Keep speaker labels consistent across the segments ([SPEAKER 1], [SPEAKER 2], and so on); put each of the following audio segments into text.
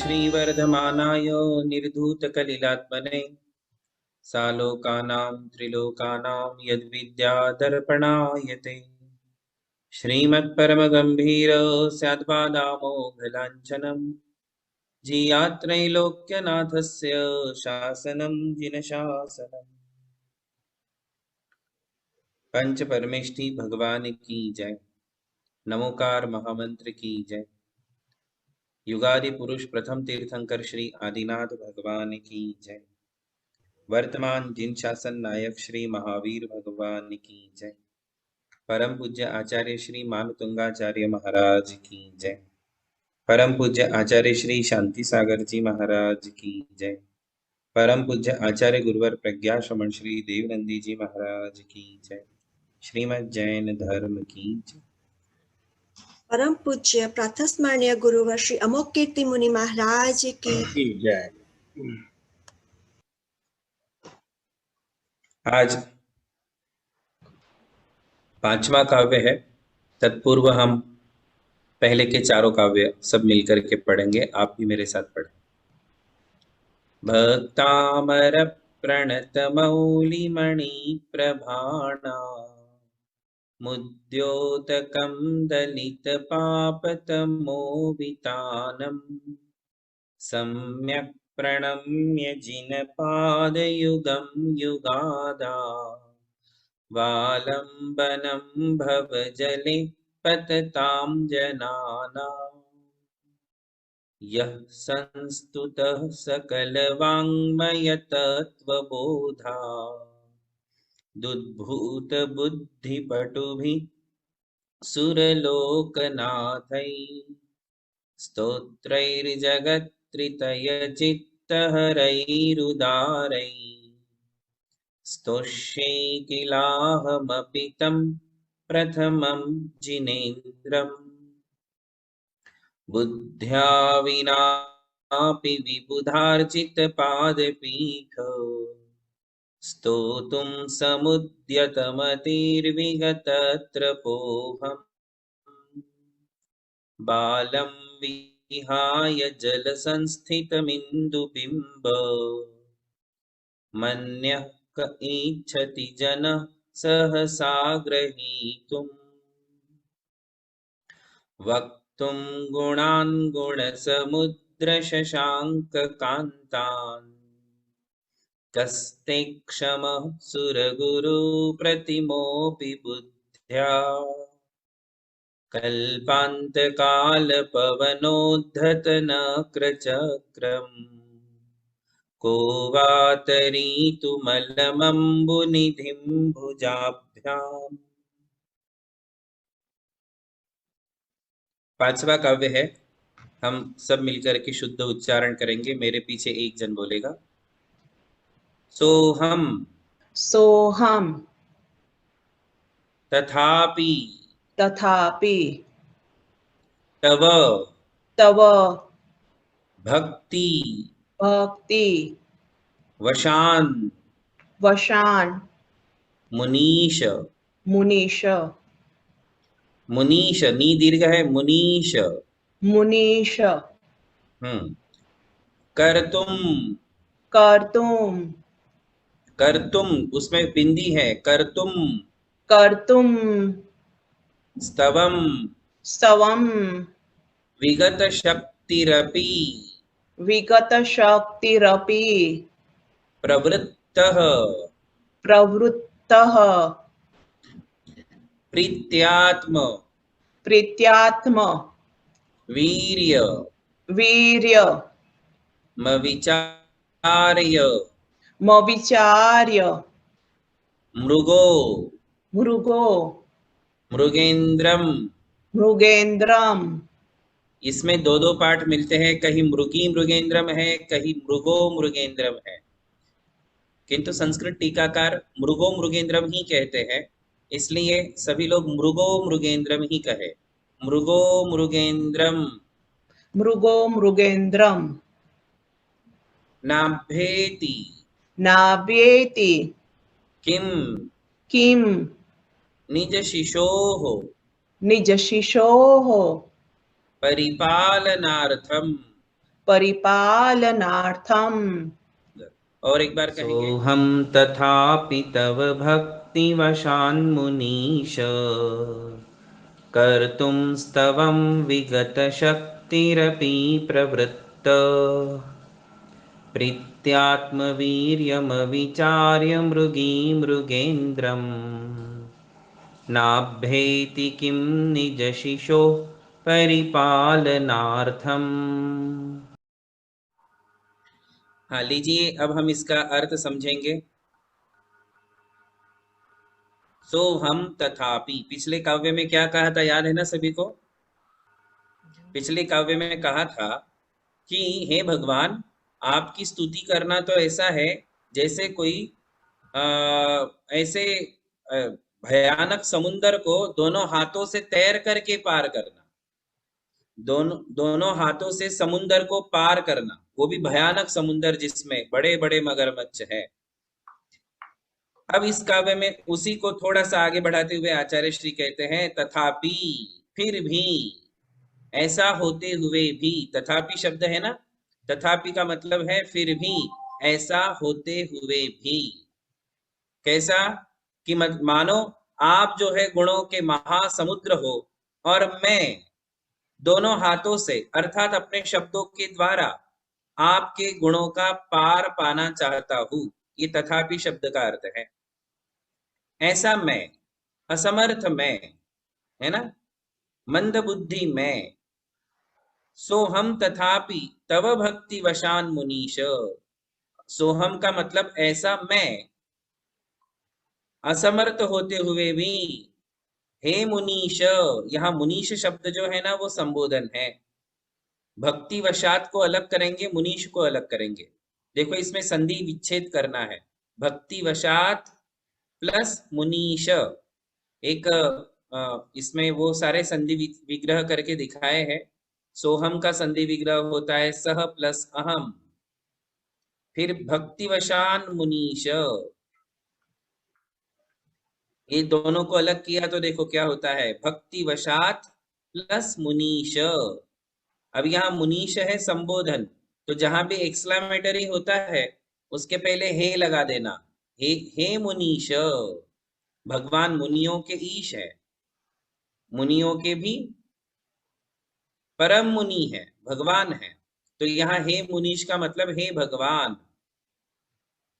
[SPEAKER 1] श्रीवर्धमानाय निर्धूतकलिलात्मने सालोकानां त्रिलोकानां यद्विद्यादर्पणायते श्रीमत्परमगम्भीर स्यात्पादामोघलाञ्छनम् जियात्रैलोक्यनाथस्य शासनं जिनशासनम्। पंच परमेष्ठी भगवान की जय। नमोकार महामंत्र की जय। युगादि पुरुष प्रथम तीर्थंकर श्री आदिनाथ भगवान की जय। वर्तमान जिन शासन नायक श्री महावीर भगवान की जय। परम पूज्य आचार्य श्री मानतुंगाचार्य महाराज की जय। परम पूज्य आचार्य श्री शांति सागर जी महाराज की जय। परम पूज्य आचार्य गुरुवर प्रज्ञा श्रमण श्री देवनंदी जी महाराज की जय। श्रीमद् जैन धर्म की जय।
[SPEAKER 2] परम पूज्य प्रातस्मरणीय गुरुवर श्री अमोक कीर्ति मुनि महाराज की
[SPEAKER 3] जय।
[SPEAKER 1] आज पांचवा काव्य है। तत्पूर्व हम पहले के चारों काव्य सब मिलकर के पढ़ेंगे। आप भी मेरे साथ पढ़ें। भक्तामर प्रणत मौलिमणि प्रभाणा मुद्योतकं दलित पापतमोवितानं सम्यक् प्रणम्य जिनपादयुगं युगादा वालम्बनं भवजले पततां जनानां यः संस्तुतः सकलवाङ्मयतत्त्वबोधा दुद्भूत बुद्धिपटुभिः सुरलोकनाथैः स्तोत्रैर्जगत्त्रितयचित्तहरैरुदारैः स्तोष्ये किलाहमपि तं प्रथमं जिनेन्द्रम् बुद्ध्या विनापि विबुधार्जितपादपीठ स्तोतुं समुद्यतमतिर्विगतत्रपोऽहम् बालं विहाय जलसंस्थितमिन्दुबिम्ब मन्यः क इच्छति जनः सहसा ग्रहीतुम् वक्तुं गुणान् गुणसमुद्रशशाङ्ककान्तान् कस्ते क्षमः सुरगुरुप्रतिमोऽपि बुद्ध्या कल्पान्तकालपवनोद्धतनक्रचक्रम् को वातरीतुमलमम्बुनिधिं भुजाभ्याम्। पांचवा काव्य है। हम सब मिलकर के शुद्ध उच्चारण करेंगे। मेरे पीछे एक जन बोलेगा सोहम
[SPEAKER 4] सोहम
[SPEAKER 1] तथापि
[SPEAKER 4] तथापि
[SPEAKER 1] तव
[SPEAKER 4] तव
[SPEAKER 1] भक्ति
[SPEAKER 4] भक्ति
[SPEAKER 1] वशान
[SPEAKER 4] वशान
[SPEAKER 1] मुनीश
[SPEAKER 4] मुनीश
[SPEAKER 1] मुनीश नी दीर्घ है मुनीश
[SPEAKER 4] मुनीश
[SPEAKER 1] कर्तुम
[SPEAKER 4] कर्तुम
[SPEAKER 1] कर्तुम उसमें बिंदी है कर्तुम
[SPEAKER 4] कर्तुम
[SPEAKER 1] स्तवम
[SPEAKER 4] स्तवम
[SPEAKER 1] विगत शक्तिरपि
[SPEAKER 4] विगत शक्तिरपि
[SPEAKER 1] प्रवृत्तः
[SPEAKER 4] प्रवृत्तः
[SPEAKER 1] प्रीत्यात्म
[SPEAKER 4] प्रीत्यात्म
[SPEAKER 1] वीर्य
[SPEAKER 4] वीर्य
[SPEAKER 1] मविचार्य
[SPEAKER 4] मविचार्य
[SPEAKER 1] मृगो
[SPEAKER 4] मृगो
[SPEAKER 1] मृगेन्द्रम।
[SPEAKER 4] मृगेन्द्रम।
[SPEAKER 1] इसमें दो दो पाठ मिलते हैं। कहीं मृगी मृगेन्द्रम है, कहीं मृगो मृगेन्द्रम है, किंतु संस्कृत टीकाकार मृगो मृगेन्द्रम ही कहते हैं, इसलिए सभी लोग मृगो मृगेन्द्रम ही कहे। मृगो मृगेन्द्रम
[SPEAKER 4] मृगो मृगेन्द्रम।
[SPEAKER 1] नाभ्येति
[SPEAKER 4] नाभ्येति
[SPEAKER 1] किम
[SPEAKER 4] किम
[SPEAKER 1] निज शिशोः
[SPEAKER 4] निज शिशोः
[SPEAKER 1] परिपालनार्थम
[SPEAKER 4] परिपालनार्थम।
[SPEAKER 1] और एक बार कहेंगे।
[SPEAKER 3] सोहम तथापि तव भक्तिवशान्मुनीश कर्तुं स्तवं विगतशक्तिरपि प्रवृत्त प्रीत्यात्मवीर्यमविचार्य मृगीमृगेन्द्रम् नाभ्येति किं निजशिशोः परिपालनार्थम्।
[SPEAKER 1] हाँ लीजिए, अब हम इसका अर्थ समझेंगे। सो हम तथापि, पिछले काव्य में क्या कहा था, याद है ना सभी को? पिछले काव्य में कहा था कि हे भगवान, आपकी स्तुति करना तो ऐसा है जैसे कोई ऐसे भयानक समुन्दर को दोनों हाथों से तैर करके पार करना, दोनों हाथों से समुन्दर को पार करना, वो भी भयानक समुन्दर जिसमें बड़े बड़े मगरमच्छ है। अब इस काव्य में उसी को थोड़ा सा आगे बढ़ाते हुए आचार्य श्री कहते हैं तथापि, फिर भी, ऐसा होते हुए भी। तथापि शब्द है ना, तथापि का मतलब है फिर भी, ऐसा होते हुए भी। कैसा कि मानो आप जो है गुणों के महासमुद्र हो और मैं दोनों हाथों से अर्थात अपने शब्दों के द्वारा आपके गुणों का पार पाना चाहता हूं। ये तथापि शब्द का अर्थ है। ऐसा मैं, असमर्थ मैं, है ना, मंद बुद्धि मैं, सोहम तथापि तव भक्ति वशान मुनीश। सोहम का मतलब ऐसा मैं, असमर्थ होते हुए भी, हे मुनीश, यहाँ मुनीश शब्द जो है ना वो संबोधन है। भक्ति वशात को अलग करेंगे, मुनीश को अलग करेंगे। देखो इसमें संधि विच्छेद करना है। भक्ति वशात प्लस मुनीश, एक इसमें वो सारे संधि विग्रह करके दिखाए हैं। सोहम का संधि विग्रह होता है सह प्लस अहम, फिर भक्तिवशान मुनीश, ये दोनों को अलग किया तो देखो क्या होता है, भक्तिवशात प्लस मुनीश। अब यहाँ मुनीश है संबोधन, तो जहां भी एक्सक्लेमेटरी होता है उसके पहले हे लगा देना। हे मुनीश, भगवान मुनियों के ईश है, मुनियों के भी परम मुनि है, भगवान है। तो यहाँ हे मुनीश का मतलब हे भगवान,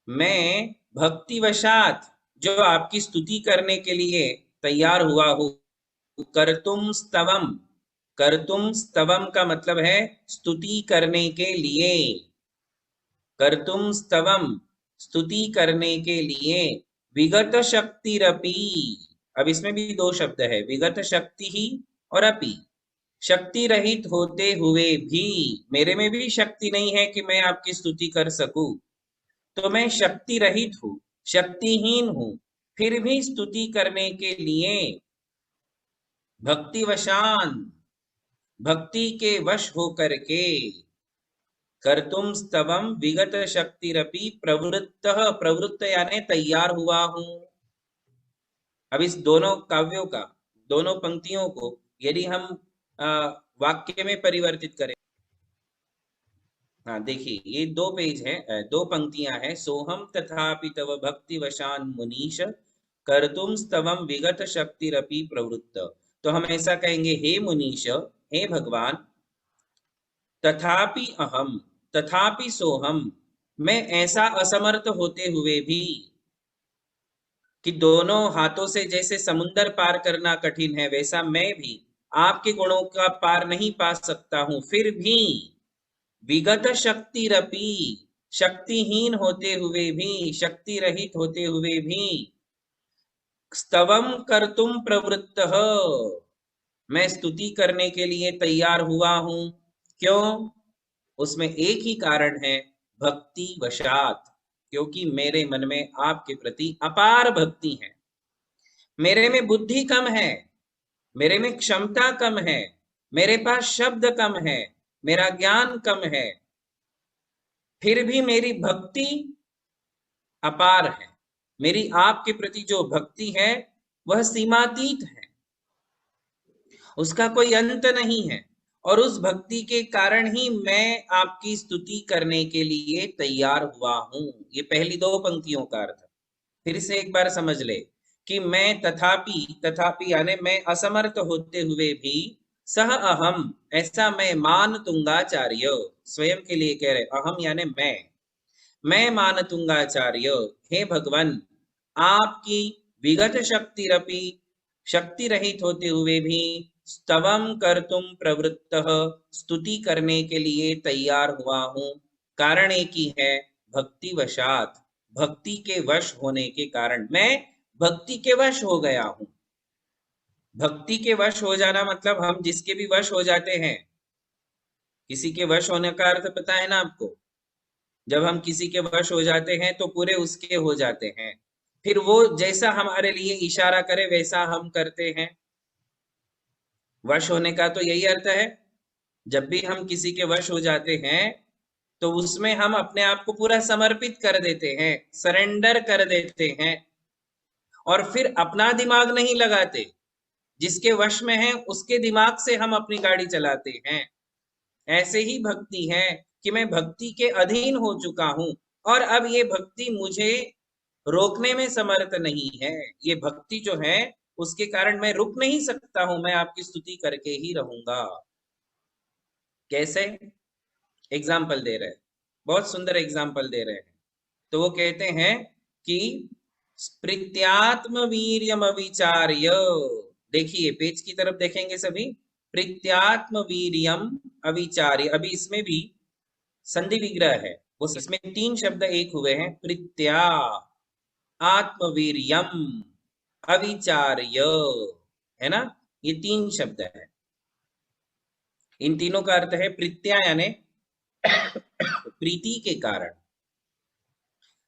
[SPEAKER 1] मैं भक्तिवशात जो आपकी स्तुति करने के लिए तैयार हुआ हूं। कर्तुम स्तवम, कर्तुम स्तवम का मतलब है स्तुति करने के लिए। कर्तुम स्तवम, स्तुति करने के लिए। विगत शक्तिरपि, अब इसमें भी दो शब्द है, विगत शक्ति ही और अपि। शक्ति रहित होते हुए भी, मेरे में भी शक्ति नहीं है कि मैं आपकी स्तुति कर सकूं, तो मैं शक्ति रहित हूं, शक्तिहीन हूं, फिर भी स्तुति करने के लिए भक्तिवशान, भक्ति के वश होकर के, कर्तुम स्तवम विगत शक्तिरपि प्रवृत्तः, प्रवृत्त यानी तैयार हुआ हूं। अब इस दोनों काव्यों का, दोनों पंक्तियों को यदि हम वाक्य में परिवर्तित करें, हाँ देखिए ये दो पेज है, दो पंक्तियां हैं। सोहम तथापि तव भक्तिवशान मुनीश कर्तुम स्तवम विगत शक्तिरपि प्रवृत्त। तो हम ऐसा कहेंगे, हे मुनीश, हे भगवान, तथापि अहम, तथापि सोहम, मैं ऐसा असमर्थ होते हुए भी, कि दोनों हाथों से जैसे समुंदर पार करना कठिन है वैसा मैं भी आपके गुणों का पार नहीं पा सकता हूं, फिर भी विगत शक्तिरपि, शक्तिहीन होते हुए भी, शक्ति रहित होते हुए भी, स्तवम कर्तुम प्रवृत्तः, मैं स्तुति करने के लिए तैयार हुआ हूं। क्यों? उसमें एक ही कारण है, भक्ति वशात, क्योंकि मेरे मन में आपके प्रति अपार भक्ति है। मेरे में बुद्धि कम है, मेरे में क्षमता कम है, मेरे पास शब्द कम है, मेरा ज्ञान कम है, फिर भी मेरी भक्ति अपार है। मेरी आपके प्रति जो भक्ति है वह सीमातीत है, उसका कोई अंत नहीं है। और उस भक्ति के कारण ही मैं आपकी स्तुति करने के लिए तैयार हुआ हूं। ये पहली दो पंक्तियों का अर्थ। फिर से एक बार समझ ले कि मैं तथापि यानी मैं असमर्थ होते हुए भी सह अहम, ऐसा मैं मान तुंगाचार्य, स्वयं के लिए कह रहे, अहम यानी मैं मान तुंगाचार्य, हे भगवान, आपकी विगत शक्तिरपि, शक्ति रहित होते हुए भी स्तवम कर्तुम प्रवृत्तः, स्तुति करने के लिए तैयार हुआ हूं। कारण एक ही है, भक्ति वशात, भक्ति के वश होने के कारण मैं भक्ति के वश हो गया हूं। भक्ति के वश हो जाना मतलब हम जिसके भी वश हो जाते हैं। किसी के वश होने का अर्थ पता है ना आपको? जब हम किसी के वश हो जाते हैं तो पूरे उसके हो जाते हैं, फिर वो जैसा हमारे लिए इशारा करे वैसा हम करते हैं। वश होने का तो यही अर्थ है। जब भी हम किसी के वश हो जाते हैं तो उसमें हम अपने आप को पूरा समर्पित कर देते हैं, सरेंडर कर देते हैं, और फिर अपना दिमाग नहीं लगाते। जिसके वश में है उसके दिमाग से हम अपनी गाड़ी चलाते हैं। ऐसे ही भक्ति है कि मैं भक्ति के अधीन हो चुका हूं और अब ये भक्ति मुझे रोकने में समर्थ नहीं है। ये भक्ति जो है उसके कारण मैं रुक नहीं सकता हूं, मैं आपकी स्तुति करके ही रहूंगा। कैसे? एग्जाम्पल दे रहे हैं, बहुत सुंदर एग्जाम्पल दे रहे हैं। तो वो कहते हैं कि प्रीत्यात्म वीर्यम अविचार्य, देखिए पेज की तरफ देखेंगे सभी, प्रीत्यात्म वीर्यम अविचार्य, अभी इसमें भी संधि विग्रह है, वो इसमें तीन शब्द एक हुए हैं, प्रीत्या आत्मवीर्यम अविचार्य, है ना, ये तीन शब्द है। इन तीनों का अर्थ है प्रीत्या यानी प्रीति के कारण,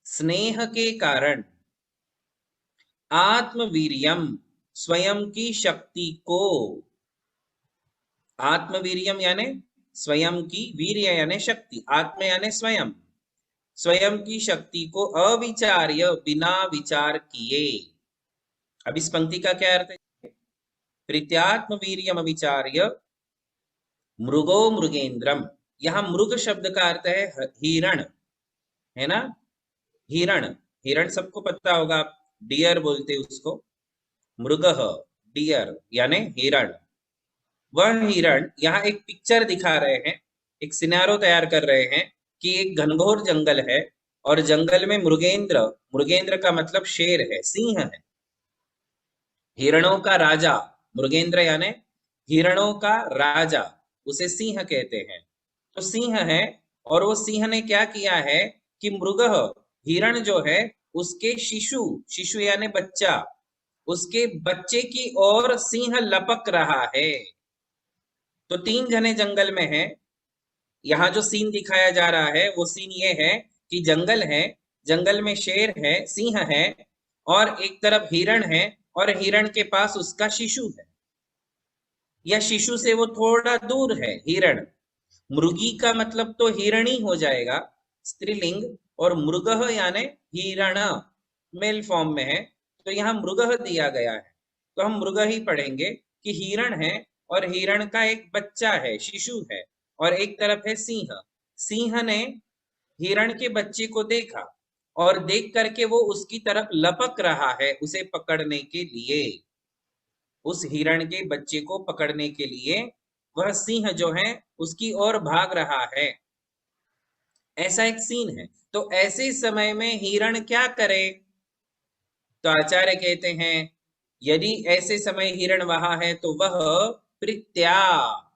[SPEAKER 1] स्नेह के कारण, आत्मवीर्यम स्वयं की शक्ति को, आत्मवीर्यम यानी स्वयं की, वीर्य यानी शक्ति, आत्म यानी स्वयं, स्वयं की शक्ति को अविचार्य बिना विचार किए। अब इस पंक्ति का क्या अर्थ है? प्रीत्यात्म वीर्यम अविचार्य मृगो मृगेंद्रम, यहां मृग शब्द का अर्थ है हिरण, है ना, हिरण, हिरण सबको पता होगा, डियर बोलते उसको, मृगः डियर यानी हिरण। वह हिरण, यहाँ एक पिक्चर दिखा रहे हैं, एक सिनेरियो तैयार कर रहे हैं कि एक घनघोर जंगल है और जंगल में मृगेंद्र, मृगेंद्र का मतलब शेर है, सिंह है, हिरणों का राजा, मृगेंद्र यानी हिरणों का राजा, उसे सिंह कहते हैं। तो सिंह है और वो सिंह ने क्या किया है कि मृगः, हिरण जो है उसके शिशु, शिशु यानी बच्चा, उसके बच्चे की ओर सिंह लपक रहा है। तो तीन जने जंगल में हैं। यहाँ जो सीन दिखाया जा रहा है वो सीन ये है कि जंगल है, जंगल में शेर है, सिंह है, और एक तरफ हिरण है और हिरण के पास उसका शिशु है, या शिशु से वो थोड़ा दूर है हिरण। मृगी का मतलब तो हिरणी हो जाएगा स्त्रीलिंग, और मृगः यानी हिरण मेल फॉर्म में है, तो यहाँ मृगः दिया गया है, तो हम मृग ही पढ़ेंगे कि हिरण है और हिरण का एक बच्चा है, शिशु है, और एक तरफ है सिंह। सिंह ने हिरण के बच्चे को देखा और देख करके वो उसकी तरफ लपक रहा है उसे पकड़ने के लिए, उस हिरण के बच्चे को पकड़ने के लिए वह सिंह जो है उसकी ओर भाग रहा है। ऐसा एक सीन है। तो ऐसे समय में हिरण क्या करे? तो आचार्य कहते हैं यदि ऐसे समय हिरण वहां है तो वह प्रीत्या,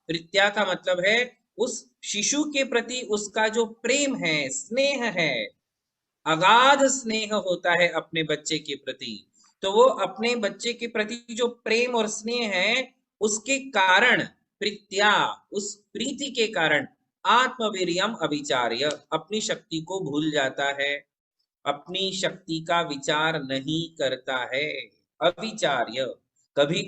[SPEAKER 1] प्रीत्या का मतलब है उस शिशु के प्रति उसका जो प्रेम है, स्नेह है, अगाध स्नेह होता है अपने बच्चे के प्रति, तो वो अपने बच्चे के प्रति जो प्रेम और स्नेह है उसके कारण प्रीत्या, उस प्रीति के कारण आत्मवीर्यम अविचार्य, अपनी शक्ति को भूल जाता है, अपनी शक्ति का विचार नहीं करता है। अविचार्य, कभी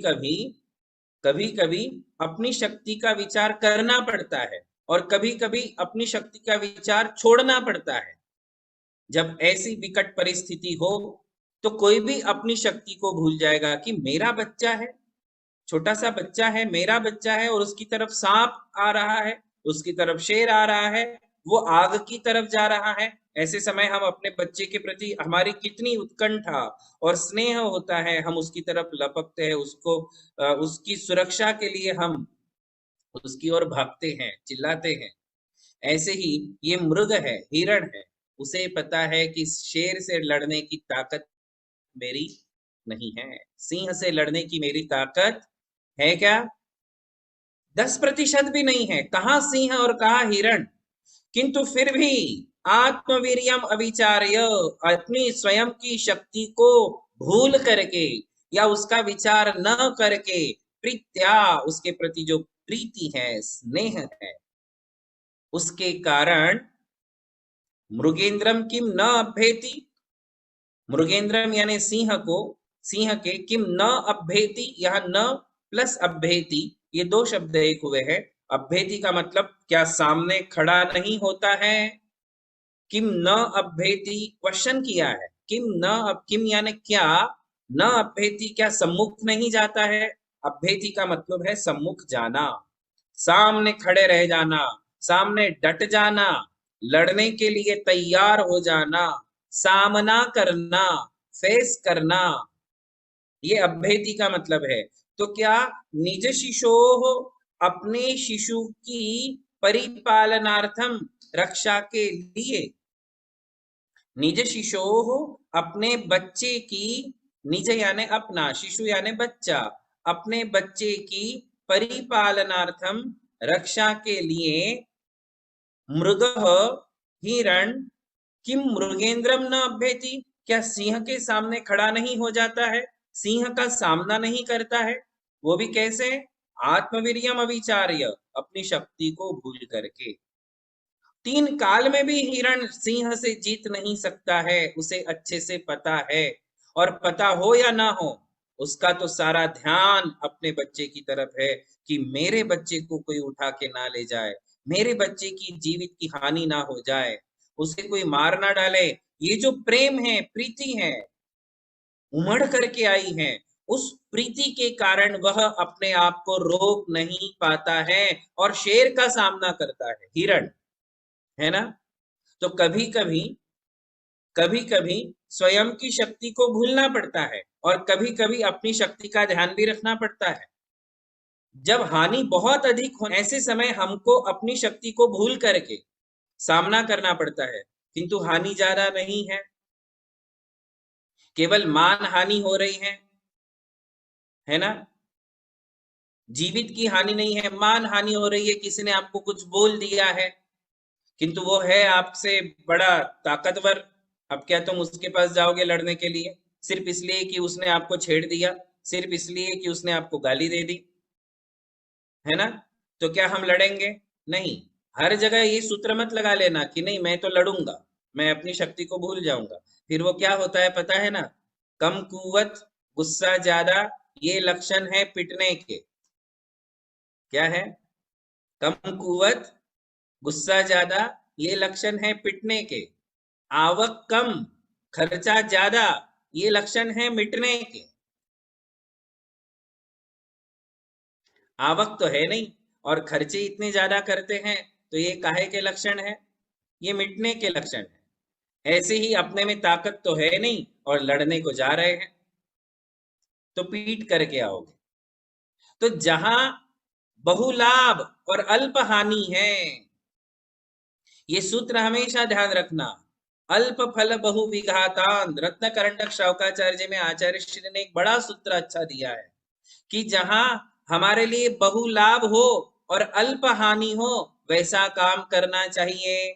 [SPEAKER 1] कभी अपनी शक्ति का विचार करना पड़ता है और कभी कभी अपनी शक्ति का विचार छोड़ना पड़ता है। जब ऐसी विकट परिस्थिति हो तो कोई भी अपनी शक्ति को भूल जाएगा कि मेरा बच्चा है, छोटा सा बच्चा है, मेरा बच्चा है, और उसकी तरफ सांप आ रहा है, उसकी तरफ शेर आ रहा है, वो आग की तरफ जा रहा है, ऐसे समय हम अपने बच्चे के प्रति हमारी कितनी उत्कंठा और स्नेह होता है, हम उसकी तरफ लपकते हैं, उसको उसकी सुरक्षा के लिए हम उसकी ओर भागते हैं, चिल्लाते हैं। ऐसे ही ये मृग है, हिरण है, उसे पता है कि शेर से लड़ने की ताकत मेरी नहीं है, सिंह से लड़ने की मेरी ताकत है क्या? 10% भी नहीं है, कहाँ सिंह और कहाँ हिरण। किंतु फिर भी आत्मवीर्यम अविचार्य, अपनी स्वयं की शक्ति को भूल करके या उसका विचार न करके, प्रीत्या, उसके प्रति जो प्रीति है, स्नेह है, उसके कारण मृगेंद्रम किम न अभ्येति, मृगेंद्रम यानी सिंह को, सिंह के किम न अभ्येति, यह न प्लस अभ्येति, ये दो शब्द एक हुए हैं। अभ्येति का मतलब क्या सामने खड़ा नहीं होता है, किम न अभ्येति क्वेश्चन किया है, किम न, किम यानी क्या, न अभ्येति क्या सम्मुख नहीं जाता है, अभ्येति का मतलब है सम्मुख जाना, सामने खड़े रह जाना, सामने डट जाना, लड़ने के लिए तैयार हो जाना, सामना करना, फेस करना, ये अभ्येति का मतलब है। तो क्या निज शिशोः, अपने शिशु की परिपालनार्थम, रक्षा के लिए, निज शिशोः, अपने बच्चे की, निज यानी अपना, शिशु यानी बच्चा, अपने बच्चे की परिपालनार्थम, रक्षा के लिए, मृगः, हिरण, किम मृगेंद्रम न अभ्येति, क्या सिंह के सामने खड़ा नहीं हो जाता है, सिंह का सामना नहीं करता है, वो भी कैसे? आत्मवीर्यम अविचार्य, अपनी शक्ति को भूल करके। 3 काल में भी हिरण सिंह से जीत नहीं सकता है, उसे अच्छे से पता है, और पता हो या ना हो, उसका तो सारा ध्यान अपने बच्चे की तरफ है कि मेरे बच्चे को कोई उठा के ना ले जाए, मेरे बच्चे की जीवित की हानि ना हो जाए, उसे कोई मार ना डाले। ये जो प्रेम है, प्रीति है, उमड़ करके आई है, उस प्रीति के कारण वह अपने आप को रोक नहीं पाता है और शेर का सामना करता है, हिरण, है ना। तो कभी कभी स्वयं की शक्ति को भूलना पड़ता है, और कभी कभी अपनी शक्ति का ध्यान भी रखना पड़ता है। जब हानि बहुत अधिक हो, ऐसे समय हमको अपनी शक्ति को भूल करके सामना करना पड़ता है, किंतु हानि ज्यादा नहीं है, केवल मान हानि हो रही है ना, जीवित की हानि नहीं है, मान हानि हो रही है, किसी ने आपको कुछ बोल दिया है, किंतु वो है आपसे बड़ा ताकतवर, अब क्या तुम उसके पास जाओगे लड़ने के लिए, सिर्फ इसलिए कि उसने आपको छेड़ दिया, सिर्फ इसलिए कि उसने आपको गाली दे दी, है ना। तो क्या हम लड़ेंगे? नहीं। हर जगह ये सूत्र मत लगा लेना कि नहीं मैं तो लड़ूंगा, मैं अपनी शक्ति को भूल जाऊंगा, फिर वो क्या होता है पता है ना, कम कुव्वत, गुस्सा ज्यादा, ये लक्षण है पिटने के। क्या है? कम कुव्वत, गुस्सा ज्यादा, ये लक्षण है पिटने के। आवक कम, खर्चा ज्यादा, ये लक्षण है मिटने के। आवक तो है नहीं और खर्चे इतने ज्यादा करते हैं, तो ये काहे के लक्षण है? ये मिटने के लक्षण है। ऐसे ही अपने में ताकत तो है नहीं और लड़ने को जा रहे हैं, तो पीट करके आओगे। तो जहां बहुलाभ और अल्प हानि है, ये सूत्र हमेशा ध्यान रखना। अल्प फल बहु विघातान, रत्न करंडक शौकाचार्य में आचार्य श्री ने एक बड़ा सूत्र अच्छा दिया है कि जहां हमारे लिए बहु लाभ हो और अल्प हानि हो, वैसा काम करना चाहिए।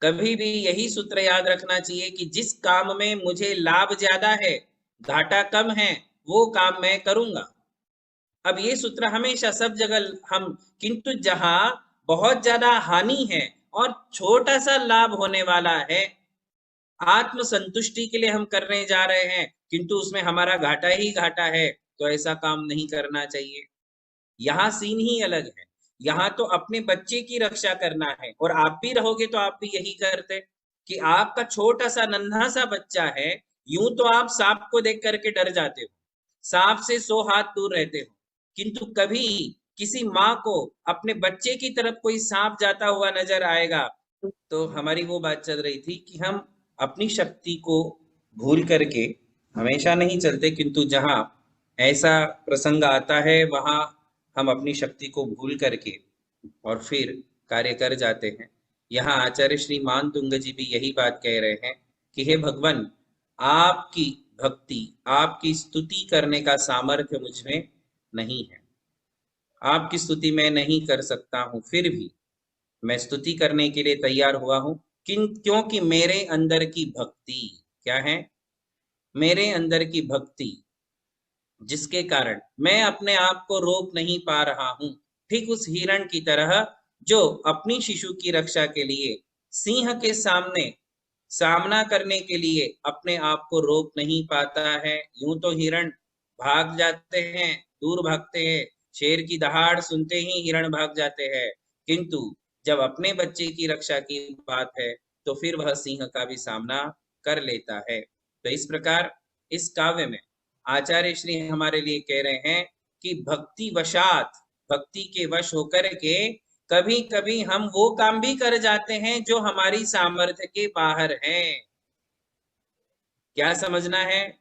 [SPEAKER 1] कभी भी यही सूत्र याद रखना चाहिए कि जिस काम में मुझे लाभ ज्यादा है, घाटा कम है, वो काम मैं करूंगा। अब ये सूत्र हमेशा सब जगह हम, किंतु जहां बहुत ज्यादा हानि है और छोटा सा लाभ होने वाला है, आत्म संतुष्टि के लिए हम करने जा रहे हैं, किंतु उसमें हमारा घाटा ही घाटा है, तो ऐसा काम नहीं करना चाहिए। यहाँ सीन ही अलग है। यहाँ तो अपने बच्चे की रक्षा करना है, और आप भी रहोगे तो आप भी यही करते कि आपका छोटा सा नन्हा सा बच्चा है, यूं तो आप सांप को देख करके डर जाते हो, सांप से 100 हाथ दूर रहते हो, किंतु कभी किसी माँ को अपने बच्चे की तरफ कोई सांप जाता हुआ नजर आएगा। तो हमारी वो बात चल रही थी कि हम अपनी शक्ति को भूल करके हमेशा नहीं चलते, किंतु जहाँ ऐसा प्रसंग आता है वहां हम अपनी शक्ति को भूल करके और फिर कार्य कर जाते हैं। यहाँ आचार्य श्री मानतुंग जी भी यही बात कह रहे हैं कि हे भगवान, आपकी भक्ति, आपकी स्तुति करने का सामर्थ्य मुझ में नहीं है, आपकी स्तुति मैं नहीं कर सकता हूं, फिर भी मैं स्तुति करने के लिए तैयार हुआ हूं, क्योंकि मेरे अंदर की भक्ति क्या है, मेरे अंदर की भक्ति जिसके कारण मैं अपने आप को रोक नहीं पा रहा हूं, ठीक उस हिरण की तरह जो अपनी शिशु की रक्षा के लिए सिंह के सामना करने के लिए अपने आप को रोक नहीं पाता है। यूं तो हिरण भाग जाते हैं, दूर भागते हैं, शेर की दहाड़ सुनते ही हिरण भाग जाते हैं, किंतु जब अपने बच्चे की रक्षा की बात है तो फिर वह सिंह का भी सामना कर लेता है। तो इस प्रकार इस काव्य में आचार्य श्री हमारे लिए कह रहे हैं कि भक्ति वशात, भक्ति के वश होकर के कभी कभी हम वो काम भी कर जाते हैं जो हमारी सामर्थ्य के बाहर है। क्या समझना है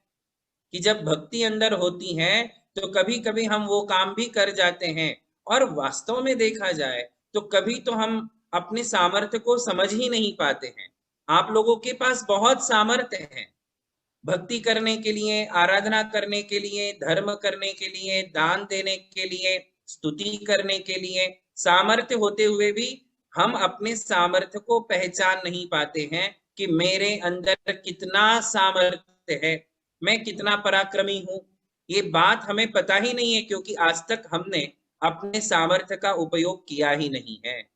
[SPEAKER 1] कि जब भक्ति अंदर होती है तो कभी कभी हम वो काम भी कर जाते हैं, और वास्तव में देखा जाए तो कभी तो हम अपने सामर्थ्य को समझ ही नहीं पाते हैं। आप लोगों के पास बहुत सामर्थ्य है भक्ति करने के लिए, आराधना करने के लिए, धर्म करने के लिए, दान देने के लिए, स्तुति करने के लिए, सामर्थ्य होते हुए भी हम अपने सामर्थ्य को पहचान नहीं पाते हैं कि मेरे अंदर कितना सामर्थ्य है, मैं कितना पराक्रमी हूं। ये बात हमें पता ही नहीं है, क्योंकि आज तक हमने अपने सामर्थ्य का उपयोग किया ही नहीं है।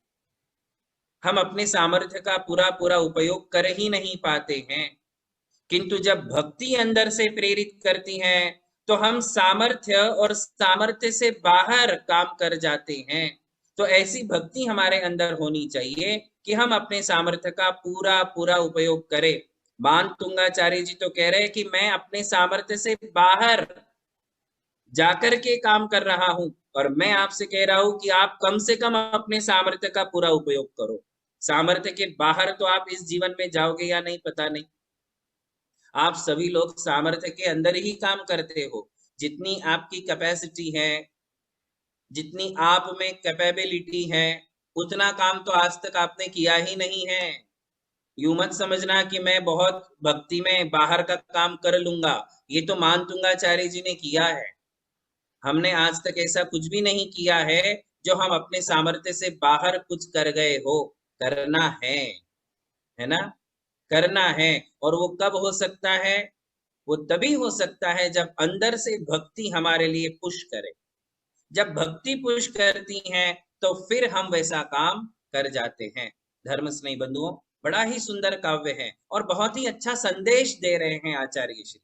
[SPEAKER 1] हम अपने सामर्थ्य का पूरा उपयोग कर ही नहीं पाते हैं। किंतु जब भक्ति अंदर से प्रेरित करती है तो हम सामर्थ्य और सामर्थ्य से बाहर काम कर जाते हैं। तो ऐसी भक्ति हमारे अंदर होनी चाहिए कि हम अपने सामर्थ्य का पूरा उपयोग करें। मानतुंगाचार्य जी तो कह रहे हैं कि मैं अपने सामर्थ्य से बाहर जाकर के काम कर रहा हूं, और मैं आपसे कह रहा हूं कि आप कम से कम अपने सामर्थ्य का पूरा उपयोग करो। सामर्थ्य के बाहर तो आप इस जीवन में जाओगे या नहीं पता नहीं। आप सभी लोग सामर्थ्य के अंदर ही काम करते हो। जितनी आपकी कैपेसिटी है, जितनी आप में कैपेबिलिटी है, उतना काम तो आज तक आपने किया ही नहीं है। यूं मत समझना कि मैं बहुत भक्ति में बाहर का काम कर लूंगा। ये तो मानतुंगाचार्य जी ने किया है। हमने आज तक ऐसा कुछ भी नहीं किया है जो हम अपने सामर्थ्य से बाहर कुछ कर गए हो। करना है ना, करना है। और वो कब हो सकता है? वो तभी हो सकता है जब अंदर से भक्ति हमारे लिए पुश करे। जब भक्ति पुश करती है तो फिर हम वैसा काम कर जाते हैं। धर्म स्नेही बंधुओं, बड़ा ही सुंदर काव्य है और बहुत ही अच्छा संदेश दे रहे हैं आचार्य श्री।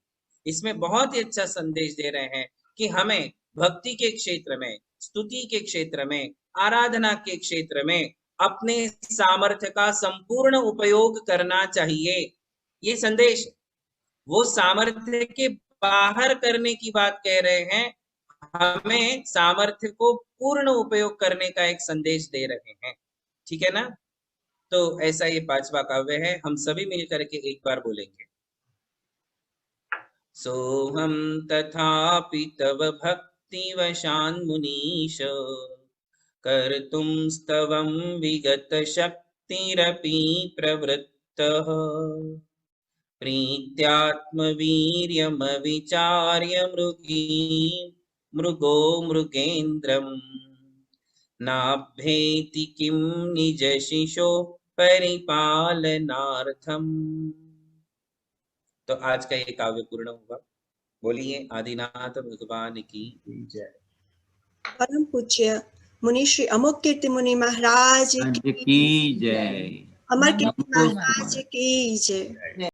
[SPEAKER 1] इसमें बहुत ही अच्छा संदेश दे रहे हैं कि हमें भक्ति के क्षेत्र में, स्तुति के क्षेत्र में, आराधना के क्षेत्र में अपने सामर्थ्य का संपूर्ण उपयोग करना चाहिए। ये संदेश वो सामर्थ्य के बाहर करने की बात कह रहे हैं, हमें सामर्थ्य को पूर्ण उपयोग करने का एक संदेश दे रहे हैं। ठीक है ना? तो ऐसा ये 5वां काव्य है। हम सभी मिलकर के एक बार बोलेंगे। सोहम तथापि तव भक्ति वशान मुनीश, कर्तुं स्तवं विगत शक्तिरपि प्रवृत्तः, प्रीत्यात्मवीर्यमविचार्य मृगो मृगेन्द्रं, नाभ्येति किं निजशिशो परिपालनार्थम। तो आज का ये काव्य पूर्ण हुआ। बोलिए आदिनाथ भगवान की जय।
[SPEAKER 2] परम पूज्य मुनि श्री अमोघ कीर्ति मुनि महाराज
[SPEAKER 3] की जय।
[SPEAKER 2] अमर कीर्ति महाराज की जय।